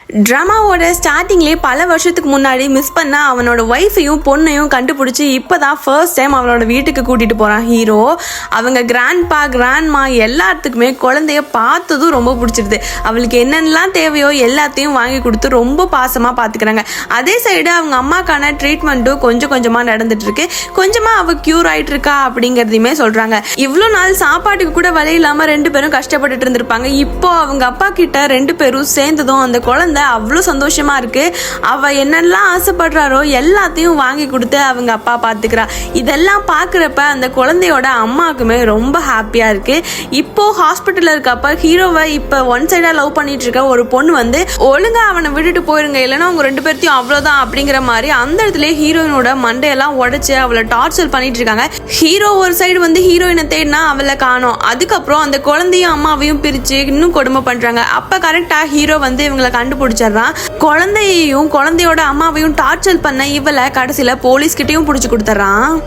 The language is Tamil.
ட்ராமாவோட ஸ்டார்டிங்லேயே பல வருஷத்துக்கு முன்னாடி மிஸ் பண்ண அவனோட ஒய்ஃபையும் பொண்ணையும் கண்டுபிடிச்சி இப்போதான் ஃபர்ஸ்ட் டைம் அவனோட வீட்டுக்கு கூட்டிட்டு போறான் ஹீரோ. அவங்க கிராண்ட்பா கிராண்ட்மா எல்லாத்துக்குமே குழந்தைய பார்த்ததும் ரொம்ப பிடிச்சிருது. அவளுக்கு என்னென்னலாம் தேவையோ எல்லாத்தையும் வாங்கி கொடுத்து ரொம்ப பாசமா பாத்துக்கிறாங்க. அதே சைடு அவங்க அம்மாக்கான ட்ரீட்மெண்ட்டும் கொஞ்சம் கொஞ்சமா நடந்துட்டு இருக்கு. கொஞ்சமா அவ கியூர் ஆயிட்டு இருக்கா அப்படிங்கறதையுமே சொல்றாங்க. இவ்வளவு நாள் சாப்பாட்டுக்கு கூட வழி இல்லாம ரெண்டு பேரும் கஷ்டப்பட்டுட்டு இருந்திருப்பாங்க. இப்போ அவங்க அப்பா கிட்ட ரெண்டு பேரும் சேர்ந்ததும் அந்த குழந்தை அவ்வளோ சந்தோஷமா இருக்கு. அவ என்னெல்லாம் ஆசைப்படுறாரோ எல்லாத்தையும் வாங்கி கொடுத்து அவங்க அப்பா பாத்துக்கிறா. இதெல்லாம் பாக்குறப்ப அந்த குழந்தையோட அம்மாவுக்குமே ரொம்ப ஹாப்பியா இருக்கு. இப்போ ஹாஸ்பிட்டல்ல இருக்கப்ப ஹீரோவை இப்ப ஒன் சைடா லவ் பண்ணிட்டு இருக்க ஒரு பொண்ணு வந்து ஒழுங்கா அவனை விட்டுட்டு போயிருங்க, இல்லைன்னா அவங்க ரெண்டு பேர்த்தையும் அவ்வளவுதான் அப்படிங்கிற மாதிரி அந்த இடத்துல ஹீரோயினோட மண்டையெல்லாம் உடைச்சு அவளை டார்ச்சர் பண்ணிட்டு இருக்காங்க. ஹீரோ ஒரு சைடு வந்து ஹீரோயினை தேடினா அவளை காணோம். அதுக்கப்புறம் அந்த குழந்தையும் அம்மாவையும் பிரிச்சு இன்னும் கொடுமை பண்றாங்க. அப்ப கரெக்டா ஹீரோ வந்து இவங்களை கண்டுபிடிச்சிடறான். குழந்தையையும் குழந்தையோட அம்மாவையும் டார்ச்சர் பண்ண இவளை கடைசியில போலீஸ் கிட்டையும் பிடிச்சு கொடுத்துறான்.